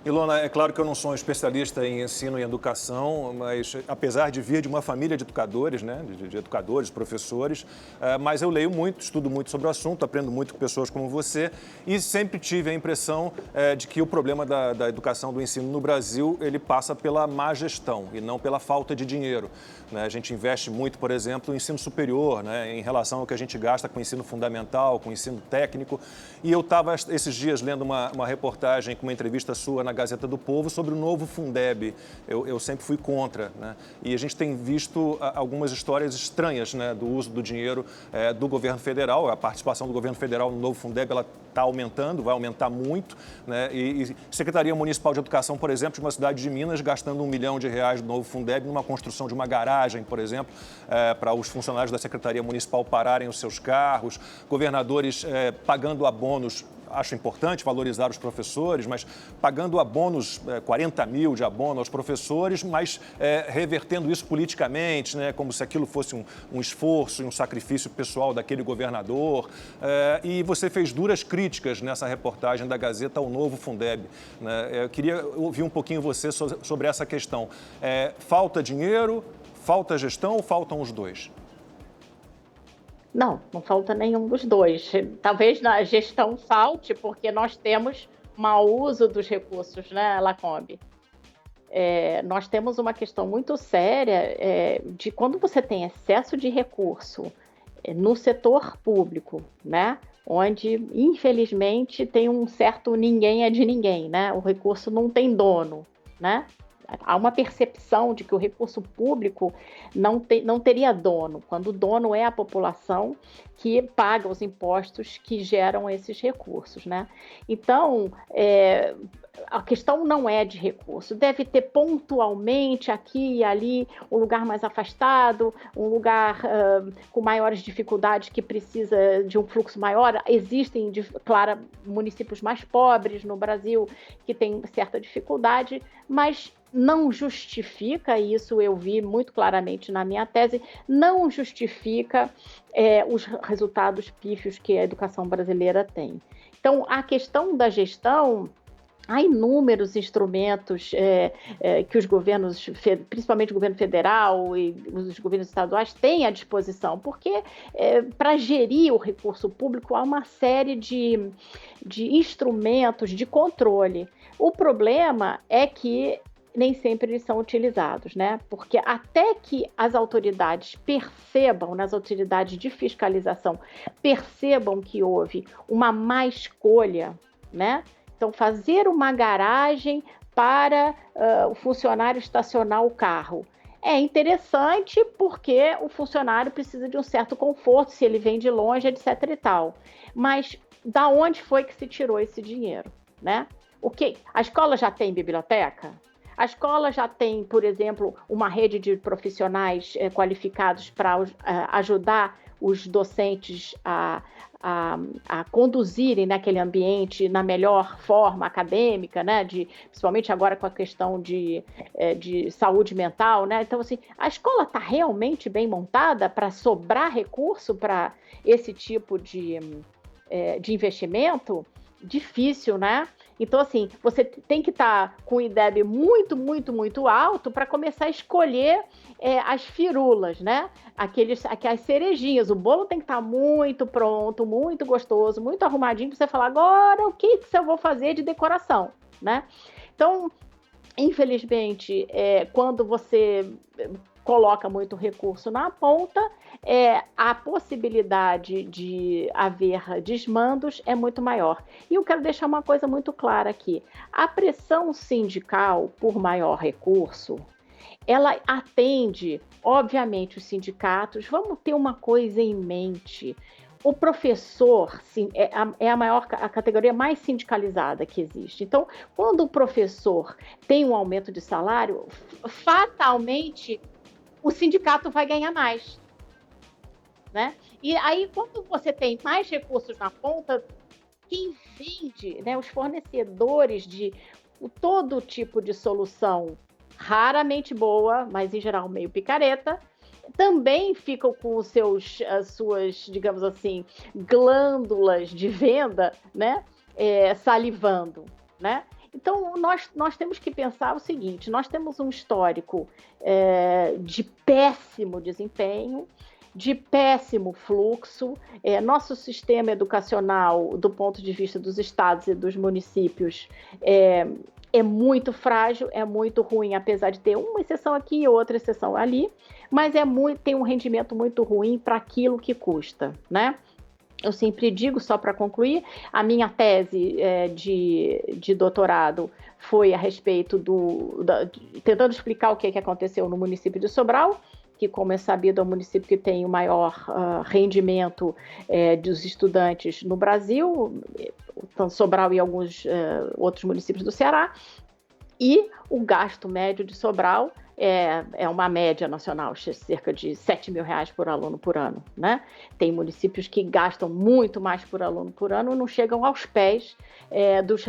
Ilona, é claro que eu não sou um especialista em ensino e educação, mas apesar de vir de uma família de educadores, né, de educadores, professores, mas eu leio muito, estudo muito sobre o assunto, aprendo muito com pessoas como você e sempre tive a impressão de que o problema da educação, do ensino no Brasil, ele passa pela má gestão e não pela falta de dinheiro, né? A gente investe muito, por exemplo, no ensino superior, né, em relação ao que a gente gasta com o ensino fundamental, com o ensino técnico. E eu estava esses dias lendo uma reportagem com uma entrevista sua na Gazeta do Povo sobre o novo Fundeb. Eu sempre fui contra, né? E a gente tem visto algumas histórias estranhas, né, do uso do dinheiro do governo federal. A participação do governo federal no novo Fundeb, ela está aumentando, vai aumentar muito, né? E Secretaria Municipal de Educação, por exemplo, de uma cidade de Minas, gastando R$ 1 milhão do novo Fundeb numa construção de uma garagem, por exemplo, para os funcionários da Secretaria Municipal pararem os seus carros, governadores pagando abonos. Acho importante valorizar os professores, mas pagando abonos, 40 mil de abono aos professores, mas revertendo isso politicamente, né, como se aquilo fosse um esforço e um sacrifício pessoal daquele governador. E você fez duras críticas nessa reportagem da Gazeta ao novo Fundeb, né? Eu queria ouvir um pouquinho você sobre essa questão. Falta dinheiro, falta gestão ou faltam os dois? Não, não falta nenhum dos dois. Talvez na gestão falte, porque nós temos mau uso dos recursos, né, Lacombe? Nós temos uma questão muito séria de quando você tem excesso de recurso no setor público, né, onde, infelizmente, tem um certo ninguém é de ninguém, né? O recurso não tem dono, né? Há uma percepção de que o recurso público não teria dono, quando o dono é a população que paga os impostos que geram esses recursos, né? Então, a questão não é de recurso, deve ter pontualmente aqui e ali um lugar mais afastado, um lugar com maiores dificuldades que precisa de um fluxo maior. Existem, claro, municípios mais pobres no Brasil que têm certa dificuldade, mas não justifica, isso eu vi muito claramente na minha tese, não justifica os resultados pífios que a educação brasileira tem. Então, a questão da gestão, há inúmeros instrumentos que os governos, principalmente o governo federal e os governos estaduais, têm à disposição, porque para gerir o recurso público há uma série de instrumentos de controle. O problema é que nem sempre eles são utilizados, né? Porque até que as autoridades percebam, nas autoridades de fiscalização, percebam que houve uma má escolha, né? Então, fazer uma garagem para o funcionário estacionar o carro é interessante porque o funcionário precisa de um certo conforto, se ele vem de longe, etc. e tal. Mas da onde foi que se tirou esse dinheiro, né? A escola já tem biblioteca? A escola já tem, por exemplo, uma rede de profissionais qualificados para ajudar os docentes a conduzirem naquele ambiente na melhor forma acadêmica, né? Principalmente agora com a questão de saúde mental, né? Então, assim, a escola está realmente bem montada para sobrar recurso para esse tipo de investimento? Difícil, né? Então, assim, você tem que estar com o IDEB muito, muito, muito alto para começar a escolher as firulas, né? Aquelas cerejinhas. O bolo tem que estar muito pronto, muito gostoso, muito arrumadinho para você falar, agora o que eu vou fazer de decoração, né? Então, infelizmente, quando você coloca muito recurso na ponta, a possibilidade de haver desmandos é muito maior. E eu quero deixar uma coisa muito clara aqui. A pressão sindical por maior recurso, ela atende, obviamente, os sindicatos. Vamos ter uma coisa em mente. O professor, sim, a categoria mais sindicalizada que existe. Então, quando o professor tem um aumento de salário, fatalmente o sindicato vai ganhar mais, né? E aí, quando você tem mais recursos na ponta, quem vende, né, os fornecedores de todo tipo de solução raramente boa, mas em geral meio picareta, também ficam com as suas, digamos assim, glândulas de venda, né, salivando, né? Então, nós temos que pensar o seguinte: nós temos um histórico de péssimo desempenho, de péssimo fluxo. Nosso sistema educacional, do ponto de vista dos estados e dos municípios, é muito frágil, é muito ruim, apesar de ter uma exceção aqui e outra exceção ali, mas tem um rendimento muito ruim para aquilo que custa, né? Eu sempre digo, só para concluir, a minha tese de doutorado foi a respeito tentando explicar o que aconteceu no município de Sobral, que, como é sabido, é o município que tem o maior rendimento dos estudantes no Brasil, tanto Sobral e alguns outros municípios do Ceará, e o gasto médio de Sobral é uma média nacional, cerca de R$7 mil por aluno por ano, né? Tem municípios que gastam muito mais por aluno por ano e não chegam aos pés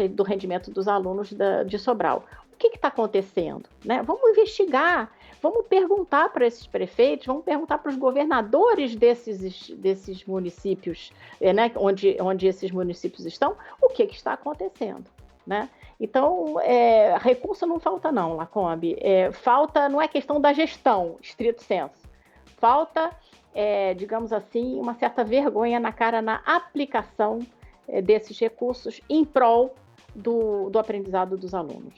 do rendimento dos alunos de Sobral. O que está acontecendo, né? Vamos investigar, vamos perguntar para esses prefeitos, vamos perguntar para os governadores desses municípios, né? onde esses municípios estão, o que está acontecendo, né? Então, recurso não falta não, Lacombe. Falta, não é questão da gestão, estrito senso. Falta, digamos assim, uma certa vergonha na cara na aplicação desses recursos em prol do aprendizado dos alunos.